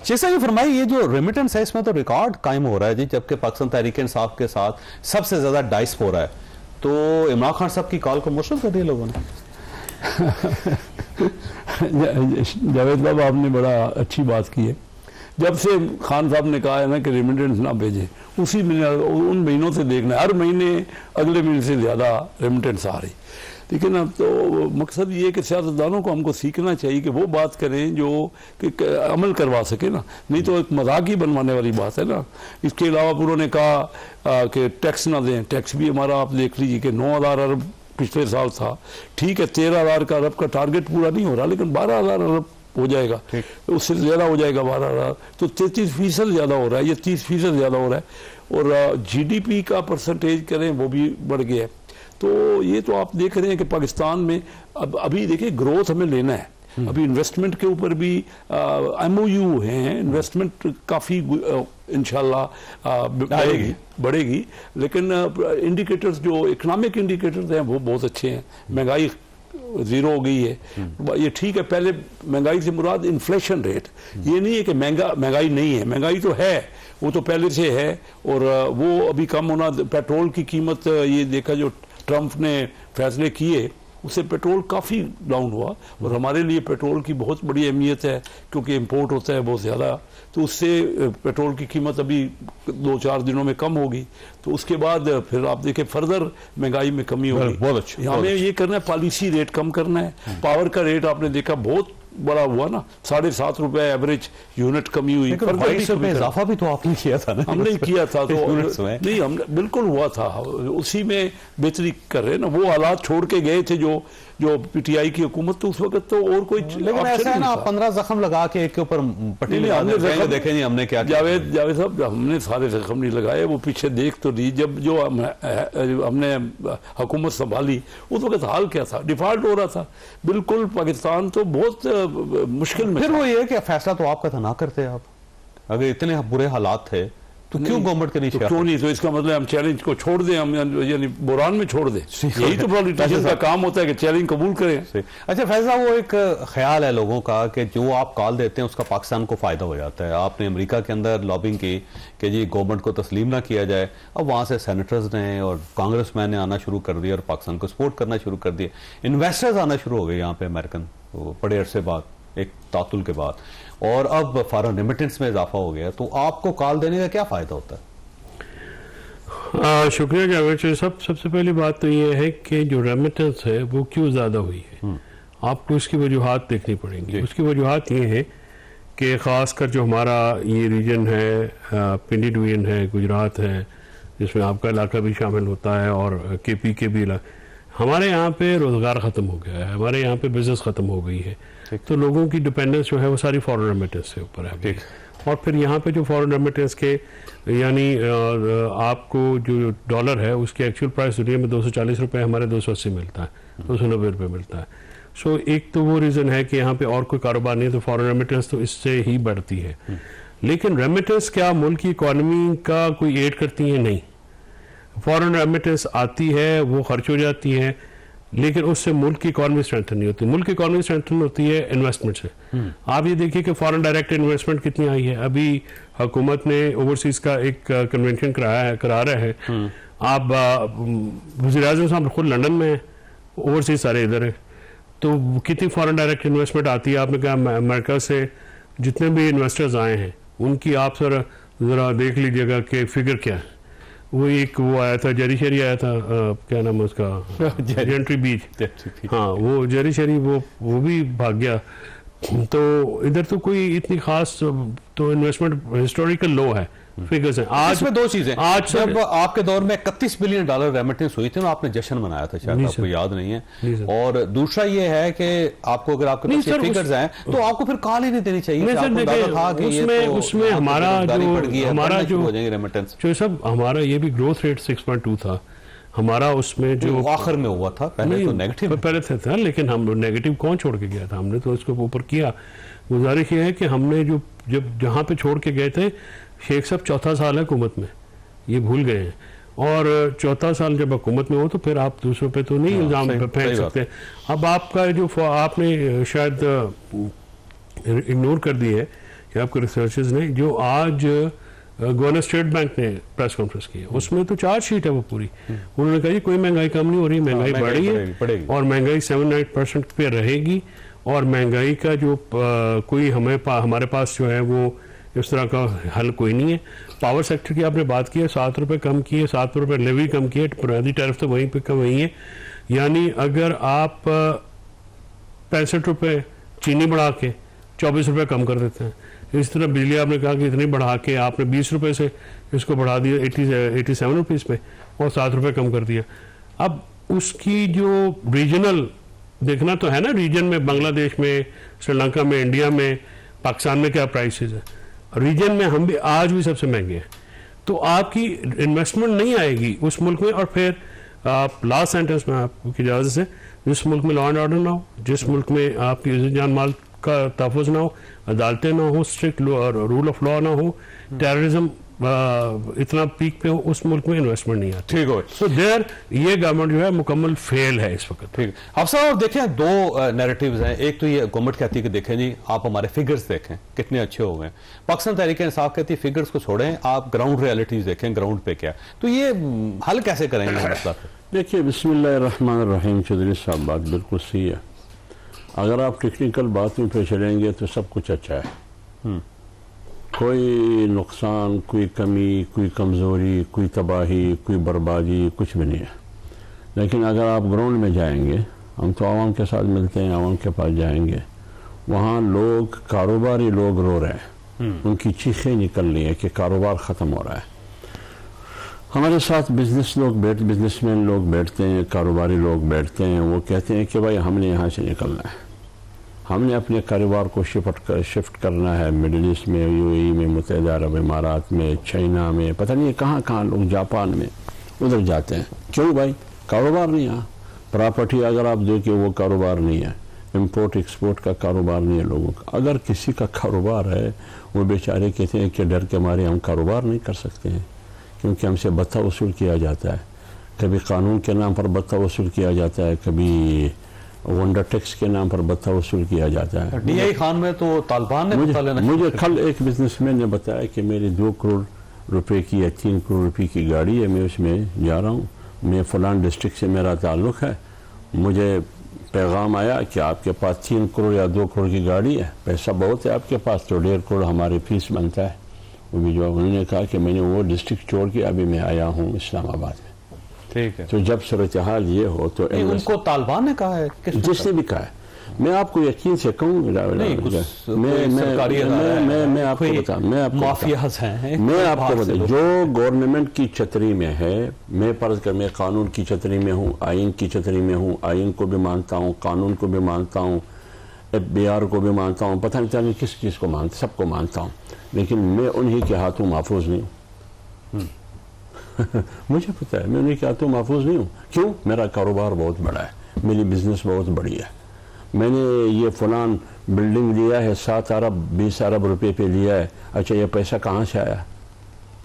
शेख साहब ये फरमाइए, ये जो रेमिटेंस है इसमें तो रिकॉर्ड कायम हो रहा है जी, जबकि पाकिस्तान तहरीक इंसाफ के साथ सबसे ज्यादा डायस्पोरा है, तो इमरान खान साहब की कॉल को मुश्किल कर दिया लोगों ने। जावेद साहब आपने बड़ा अच्छी बात की है। जब से खान साहब ने कहा है ना कि रेमिटेंस ना भेजें, उसी महीने उन महीनों से देखना है, हर महीने अगले महीने से ज़्यादा रेमिटेंस आ रही। लेकिन अब तो मकसद ये है कि सियासतदानों को हमको सीखना चाहिए कि वो बात करें जो कि अमल करवा सके ना, नहीं तो एक मजाक ही बनवाने वाली बात है ना। इसके अलावा उन्होंने कहा कि टैक्स ना दें, टैक्स भी हमारा आप देख लीजिए कि 9,000 अरब पिछले साल था, ठीक है 13,000 अरब का टारगेट पूरा नहीं हो रहा, लेकिन 12,000 अरब हो जाएगा, उससे ज़्यादा हो जाएगा 12,000, तो 33% ज़्यादा हो रहा है, ये 30% ज़्यादा हो रहा है। और GDP का परसेंटेज करें वो भी बढ़ गया है। तो ये तो आप देख रहे हैं कि पाकिस्तान में अब अभी देखिए ग्रोथ हमें लेना है, अभी इन्वेस्टमेंट के ऊपर भी MOU हैं, इन्वेस्टमेंट काफ़ी इंशाल्लाह बढ़ेगी, लेकिन इंडिकेटर्स जो इकोनॉमिक इंडिकेटर्स हैं वो बहुत अच्छे हैं। महंगाई 0 हो गई है, ये ठीक है। पहले महंगाई से मुराद इन्फ्लेशन रेट, ये नहीं है कि महंगाई नहीं है, महंगाई तो है, वो तो पहले से है, और वो अभी कम होना। पेट्रोल की कीमत ये देखा जो ट्रंप ने फैसले किए, उससे पेट्रोल काफ़ी डाउन हुआ, और हमारे लिए पेट्रोल की बहुत बड़ी अहमियत है क्योंकि इंपोर्ट होता है बहुत ज़्यादा, तो उससे पेट्रोल की कीमत अभी 2-4 दिनों में कम होगी। तो उसके बाद फिर आप देखें फर्दर महंगाई में कमी होगी। बहुत अच्छा, हमें ये करना है, पॉलिसी रेट कम करना है। पावर का रेट आपने देखा बहुत बड़ा हुआ ना, 7.5 रुपए एवरेज यूनिट कमी हुई। इजाफा भी तो आपने किया था ना? हमने किया था, तो नहीं, हमने बिल्कुल हुआ था, उसी में बेहतरी कर रहे हैं ना। वो हालात छोड़ के गए थे जो PTI की हुकूमत, तो उस वक्त तो और कोई, लेकिन ऐसा है ना, 15 जख्म लगा के एक के ऊपर पट्टी देखे नहीं हमने क्या। जावेद साहब, हमने सारे जख्म नहीं लगाए, वो पीछे देख तो ली। जब जो हमने हुकूमत संभाली उस वक्त हाल क्या था, डिफॉल्ट हो रहा था बिल्कुल, पाकिस्तान तो बहुत मुश्किल में। फिर वो ये कि फैसला तो आपका था, ना करते आप, अगर इतने बुरे हालात थे तो क्यों गवर्नमेंट के नीचे, क्यों नहीं? तो इसका मतलब हम चैलेंज को छोड़ दें, हम यानी बुरान में छोड़ दें। यही तो पॉलिटिशियन का काम होता है कि चैलेंज कबूल करें। अच्छा फैसला, वो एक ख्याल है लोगों का कि जो आप कॉल देते हैं उसका पाकिस्तान को फायदा हो जाता है। आपने अमेरिका के अंदर लॉबिंग की कि जी गवर्नमेंट को तस्लीम ना किया जाए, अब वहाँ से सेनेटर्स ने और कांग्रेसमैन ने आना शुरू कर दिया और पाकिस्तान को सपोर्ट करना शुरू कर दिया। इन्वेस्टर्स आना शुरू हो गए यहाँ पे अमेरिकन, बड़े अरसे बाद, एक तातुल के बाद, और अब फॉरेन रेमिटेंस में इजाफा हो गया। तो आपको कॉल देने का क्या फायदा होता है? शुक्रिया जावेद साहब। सबसे पहली बात तो ये है कि जो रेमिटेंस है वो क्यों ज़्यादा हुई है, आपको उसकी वजूहात देखनी पड़ेंगी। उसकी वजूहात ये है कि ख़ासकर जो हमारा ये रीजन है, पिंडी डिवीजन है, गुजरात है, जिसमें आपका इलाका भी शामिल होता है, और KP के भी हमारे यहाँ पे रोज़गार ख़त्म हो गया है, हमारे यहाँ पे बिजनेस ख़त्म हो गई है, तो लोगों की डिपेंडेंस जो है वो सारी फॉरेन रेमिटेंस से ऊपर है। और फिर यहाँ पे जो फॉरेन रेमिटेंस के यानी आपको जो डॉलर है उसकी एक्चुअल प्राइस दुनिया में 240 रुपये, हमारे 280 मिलता है, 290 रुपये मिलता है। सो एक तो वो रीज़न है कि यहाँ पे और कोई कारोबार नहीं है, तो फॉरेन रेमिटेंस तो इससे ही बढ़ती है। लेकिन रेमिटेंस क्या मुल्क की इकॉनमी का कोई एड करती है? नहीं। फॉरेन रेमिटेंस आती है, वो खर्च हो जाती है, लेकिन उससे मुल्क की इकॉनमी स्ट्रेंथन नहीं होती। मुल्क की इकॉनमी स्ट्रेंथन होती है इन्वेस्टमेंट से। आप ये देखिए कि फॉरेन डायरेक्ट इन्वेस्टमेंट कितनी आई है। अभी हुकूमत ने ओवरसीज का एक कन्वेंशन करा रहा है। आप वज़ीर-ए-आज़म साहब खुद लंदन में है, ओवरसीज सारे इधर है, तो कितनी फॉरेन डायरेक्ट इन्वेस्टमेंट आती है। आपने कहा अमेरिका से जितने भी इन्वेस्टर्स आए हैं उनकी आप ज़रा देख लीजिएगा कि फिगर क्या है। वो आया था, जेरी शेरी आया था, क्या नाम है उसका, जेंट्री बीच, हाँ, वो जेरी शेरी वो भी भाग गया। तो इधर तो कोई इतनी खास तो इन्वेस्टमेंट हिस्टोरिकल लो है, फिगर्स हैं। आज इसमें 2 चीजें, आज जब आपके दौर में $31 बिलियन रेमिटेंस हुई थी ना, आपने जश्न मनाया था, शायद आपको याद नहीं है। और दूसरा ये है कि आपको अगर आपके पास फिगर्स हैं तो आपको फिर कॉल ही नहीं देनी चाहिए। उसमें हमारा जो रेमिटेंस जो सब हमारा ये भी ग्रोथ रेट 6.2 था हमारा, उसमें जो आखिर में हुआ था, पहले तो नेगेटिव पहले था, लेकिन हम नेगेटिव कौन छोड़ के गया था, हमने तो उसको ऊपर किया। गुजारिश ये है कि हमने जो जहाँ पे छोड़ के गए थे, शेख साहब 4था साल है हुकूमत में, ये भूल गए हैं। और 4था साल जब हुकूमत में हो तो फिर आप दूसरों पे तो नहीं इल्ज़ाम फेंक सकते। अब आपका जो आपने शायद इग्नोर कर दी है कि आपके रिसर्चर्स ने, जो आज गवर्नर स्टेट बैंक ने प्रेस कॉन्फ्रेंस की है, उसमें तो चार्ज शीट है वो पूरी। उन्होंने कहा जी कोई महंगाई कम नहीं हो रही, महंगाई बढ़ रही है और महंगाई 7-8% पे रहेगी, और महंगाई का जो कोई हमारे पास जो है वो इस तरह का हल कोई नहीं है। पावर सेक्टर की आपने बात की है, 7 रुपये कम किए, 7 रुपये लेवी कम किए, बुनियादी टैरिफ तो वहीं पे कम वही है। यानी अगर आप 65 रुपये चीनी बढ़ा के 24 रुपये कम कर देते हैं, इस तरह बिजली आपने कहा कि इतनी बढ़ा के आपने 20 रुपये से इसको बढ़ा दिया 87 रुपीज़ पे और 7 रुपये कम कर दिया। अब उसकी जो रीजनल देखना तो है ना, रीजन में बांग्लादेश में, श्रीलंका में, इंडिया में, पाकिस्तान में क्या प्राइसेस है, रीजन में हम भी आज भी सबसे महंगे हैं। तो आपकी इन्वेस्टमेंट नहीं आएगी उस मुल्क में। और फिर आप लास्ट सेंटेंस में आपकी इजाज़त से, जिस मुल्क में लॉ एंड ऑर्डर ना हो, जिस मुल्क में आपकी इज्जत जान माल का तहफ़्फ़ुज़ ना हो, अदालतें ना हो, स्ट्रिक्ट रूल ऑफ लॉ ना हो, टेररिज्म इतना पीक पे हो, उस मुल्क में इन्वेस्टमेंट नहीं आती। ठीक हो, सो देयर ये गवर्नमेंट जो है मुकम्मल फेल है इस वक्त। ठीक। अब साहब देखें, दो नैरेटिव्स हैं। एक तो ये गवर्नमेंट कहती है कि देखें जी आप हमारे फिगर्स देखें कितने अच्छे हो गए। पाकिस्तान तहरीक इंसाफ कहती है फिगर्स को छोड़ें, आप ग्राउंड रियलिटीज देखें, ग्राउंड पे क्या। तो ये हल कैसे करेंगे मसला? देखिए, बिस्मिल्लाहिर्रहमानिर्रहीम, चौधरी साहब बात बिल्कुल सही है। अगर आप टेक्निकल बातों पे चलेंगे तो सब कुछ अच्छा है, कोई नुकसान, कोई कमी, कोई कमज़ोरी, कोई तबाही, कोई बर्बादी कुछ भी नहीं है। लेकिन अगर आप ग्राउंड में जाएंगे, हम तो आवाम के साथ मिलते हैं, आवाम के पास जाएंगे, वहाँ लोग, कारोबारी लोग रो रहे हैं, उनकी चीखें निकल रही है कि कारोबार ख़त्म हो रहा है। हमारे साथ बिजनेसमैन लोग बैठते हैं, कारोबारी लोग बैठते हैं, वो कहते हैं कि भाई हमने यहाँ से निकलना है, हमने अपने कारोबार को शिफ्ट करना है मिडिल ईस्ट में, यूएई में, मुत्तहिदा अरब इमारात में, चाइना में, पता नहीं कहाँ कहाँ लोग, जापान में, उधर जाते हैं। क्यों भाई? कारोबार नहीं है। प्रॉपर्टी अगर आप देखिए वो कारोबार नहीं है, इंपोर्ट एक्सपोर्ट का कारोबार नहीं है लोगों का। अगर किसी का कारोबार है, वो बेचारे कहते हैं कि डर के मारे हम कारोबार नहीं कर सकते हैं, क्योंकि हमसे भत्ता वसूल किया जाता है। कभी कानून के नाम पर भत्ता वसूल किया जाता है, कभी वंडर टैक्स के नाम पर भत्ता वसूल किया जाता है। DI खान में तो तालिबान ने मुझे कल एक बिजनेसमैन ने बताया कि मेरी 2 करोड़ रुपए की या 3 करोड़ रुपए की गाड़ी है, मैं उसमें जा रहा हूँ, मैं फलान डिस्ट्रिक्ट से मेरा ताल्लुक़ है, मुझे पैगाम आया कि आपके पास 3 करोड़ या 2 करोड़ की गाड़ी है, पैसा बहुत है आपके पास, तो 1.5 करोड़ हमारी फीस बनता है। वो भी जो उन्होंने कहा कि मैंने वो डिस्ट्रिक्ट छोड़ के अभी मैं आया हूँ इस्लामाबाद में। ठीक है। तो जब सूरत हाल ये हो तो उनको तालिबान ने कहा है, जिसने भी कहा है, मैं आपको यकीन से कहूँ, मैं आपको बता, मैं आपको बता, जो गवर्नमेंट की छतरी में है, मैं फर्ज कर मैं कानून की छतरी में हूँ, आइन की छतरी में हूँ, आइन को भी मानता हूँ, कानून को भी मानता हूँ, FBR को भी मानता हूँ, पता नहीं किस चीज़ को मानता, सबको मानता हूँ, लेकिन मैं उन्हीं के हाथों महफूज नहीं हूँ। मुझे पता है मैं उन्हीं के हाथों महफूज नहीं हूँ। क्यों? मेरा कारोबार बहुत बड़ा है, मेरी बिजनेस बहुत बड़ी है, मैंने ये फलान बिल्डिंग लिया है 7 अरब 20 अरब रुपए पे लिया है। अच्छा, ये पैसा कहाँ से आया?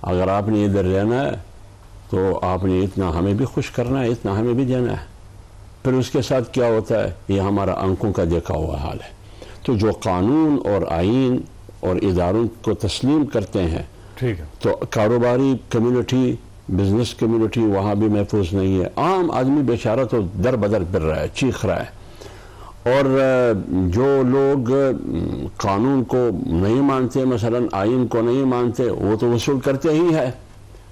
अगर आपने इधर रहना है तो आपने इतना हमें भी खुश करना है, इतना हमें भी देना है। फिर उसके साथ क्या होता है, ये हमारा आंखों का देखा हुआ हाल है। तो जो कानून और आइन और इदारों को तस्लीम करते हैं, ठीक है, तो कारोबारी कम्युनिटी, बिजनेस कम्युनिटी वहाँ भी महफूज नहीं है। आम आदमी बेचारा तो दर बदर फिर रहा है, चीख रहा है। और जो लोग कानून को नहीं मानते, मसलन आइन को नहीं मानते, वो तो वसूल करते ही है।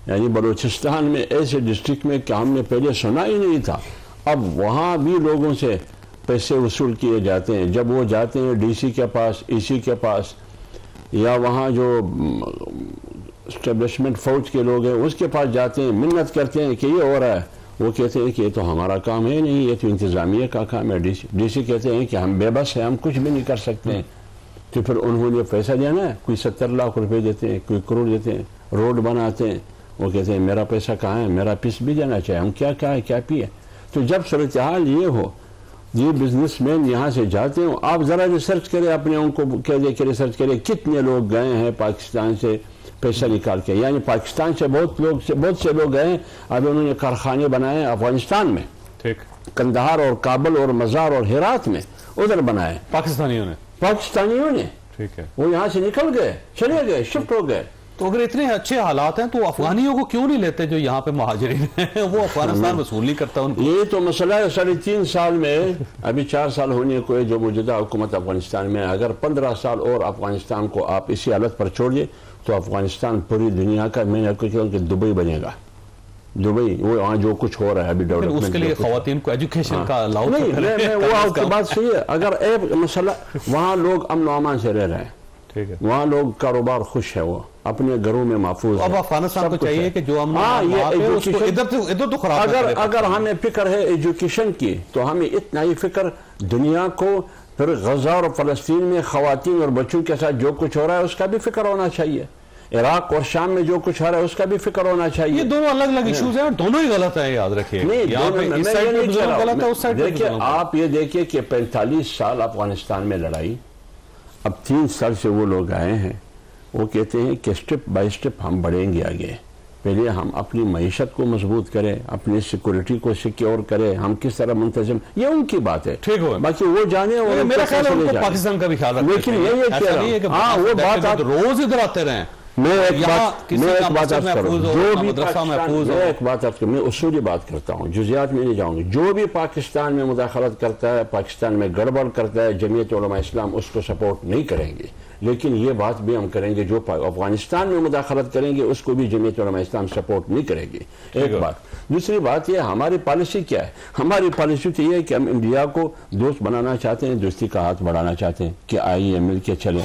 यानी बलूचिस्तान में ऐसे डिस्ट्रिक्ट में कि हमने पहले सुना ही नहीं था, अब वहाँ भी लोगों से पैसे वसूल किए जाते हैं। जब वो जाते हैं DC के पास, EC के पास, या वहाँ जो इस्टेब्लिशमेंट फौज के लोग हैं उसके पास जाते हैं, मिन्नत करते हैं कि ये हो रहा है, वो कहते हैं कि ये तो हमारा काम है नहीं, ये तो इंतज़ामिया का काम है। DC कहते हैं कि हम बेबस हैं, हम कुछ भी नहीं कर सकते हैं। तो फिर उन्होंने पैसा देना है, कोई 70 लाख रुपए देते हैं, कोई करोड़ देते हैं, रोड बनाते हैं, वो कहते हैं मेरा पैसा कहाँ है, मेरा पीस भी देना चाहिए, हम क्या कहा है क्या पिए। तो जब सूरत हाल ये हो, ये बिजनेसमैन यहाँ से जाते हो, आप ज़रा रिसर्च करें, अपने उनको कह दे कि रिसर्च करें कितने लोग गए हैं पाकिस्तान से पैसा निकाल के। यानी पाकिस्तान से बहुत से लोग गए, अब उन्होंने कारखाने बनाए अफगानिस्तान में, ठीक, कंदहार और काबुल और मज़ार और हेरात में, उधर बनाए पाकिस्तानियों ने। ठीक है, वो यहाँ से निकल गए, चले गए, शिफ्ट हो गए। तो अगर इतने अच्छे हालात हैं तो अफगानियों को क्यों नहीं लेते जो यहाँ पे महाजरीन हैं? वो अफगानिस्तान वसूल नहीं करता उनको। ये तो मसला है। 3.5 साल में, अभी 4 साल होने को है जो मौजूदा हुकूमत अफगानिस्तान में, अगर 15 साल और अफगानिस्तान को आप इसी हालत पर छोड़िए तो अफगानिस्तान पूरी दुनिया का, मैंने आपको कहूँ कि दुबई बनेगा। दुबई, वो वहाँ जो कुछ हो रहा है अभी डेवलपमेंट, उसके लिए खवातीन को एजुकेशन का अलाउ नहीं, वो आपकी बात सही है। अगर एक मसला, वहाँ लोग अमन अमान से रह रहे हैं, ठीक है, वहाँ लोग कारोबार खुश है, वो अपने घरों में महफूज। अब अफगानिस्तान को चाहिए कि जो इधर तो खराब। अगर हमें फिक्र है एजुकेशन की तो हमें इतना ही फिक्र दुनिया को, फिर गजा और फलस्तीन में खवातीन और बच्चों के साथ जो कुछ हो रहा है उसका भी फिक्र होना चाहिए। इराक और शाम में जो कुछ हो रहा है उसका भी फिक्र होना चाहिए। ये दोनों अलग अलग इश्यूज हैं और दोनों ही गलत है, याद रखिए। देखिए, आप ये देखिए कि 45 साल अफगानिस्तान में लड़ाई, अब 3 साल से वो लोग आए हैं, वो कहते हैं कि स्टेप बाय स्टेप हम बढ़ेंगे आगे। पहले हम अपनी मईशत को मजबूत करें, अपनी सिक्योरिटी को सिक्योर करें, हम किस तरह मुंतज़िम, ये उनकी बात है, ठीक हो, बाकी वो जाने। और मेरा ख्याल है उनको पाकिस्तान का भी ख्याल रखना, लेकिन ये कह रहा हूं, हाँ वो बात आप रोज इधर आते रहे। मैं एक बात आपको, मैं उसूली बात करता हूँ, जुज़ियात में नहीं जाऊंगी। जो भी पाकिस्तान में मुदाखलत करता है, पाकिस्तान में गड़बड़ करता है, जमीयत उलमा इस्लाम उसको सपोर्ट नहीं करेंगे। लेकिन ये बात भी हम करेंगे, जो अफगानिस्तान में मुदाखलत करेंगे उसको भी जमीयत उलमा इस्लाम सपोर्ट नहीं करेगी। एक बात। दूसरी बात ये, हमारी पॉलिसी क्या है? हमारी पॉलिसी तो ये है कि हम इंडिया को दोस्त बनाना चाहते हैं, दोस्ती का हाथ बढ़ाना चाहते हैं कि आइए मिल के चलें,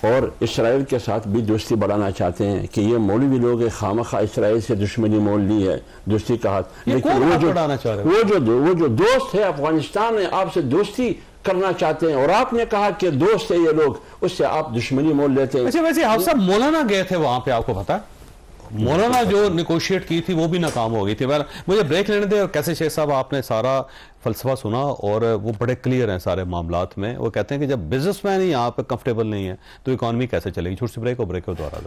और इसराइल के साथ भी दोस्ती बढ़ाना चाहते हैं कि ये मौलवी लोग खामखा इसराइल से दुश्मनी मोल ली है, दोस्ती का हाथ। लेकिन वो जो दोस्त है अफगानिस्तान में आपसे दोस्ती करना चाहते हैं, और आपने कहा कि दोस्त है ये लोग, उससे आप दुश्मनी मोल लेते हैं। अच्छा, वैसे आप सब मौलाना गए थे वहां पे, आपको पता है? मौलाना जो निगोशिएट की थी वो भी नाकाम हो गई थी। मुझे ब्रेक लेने दे। और कैसे शेख साहब, आपने सारा फलसफा सुना और वो बड़े क्लियर हैं सारे मामलात में। वो कहते हैं कि जब बिजनेसमैन ही यहाँ पे कंफर्टेबल नहीं है तो इकॉनमी कैसे चलेगी। छोटी सी ब्रेक, और ब्रेक को दोबारा।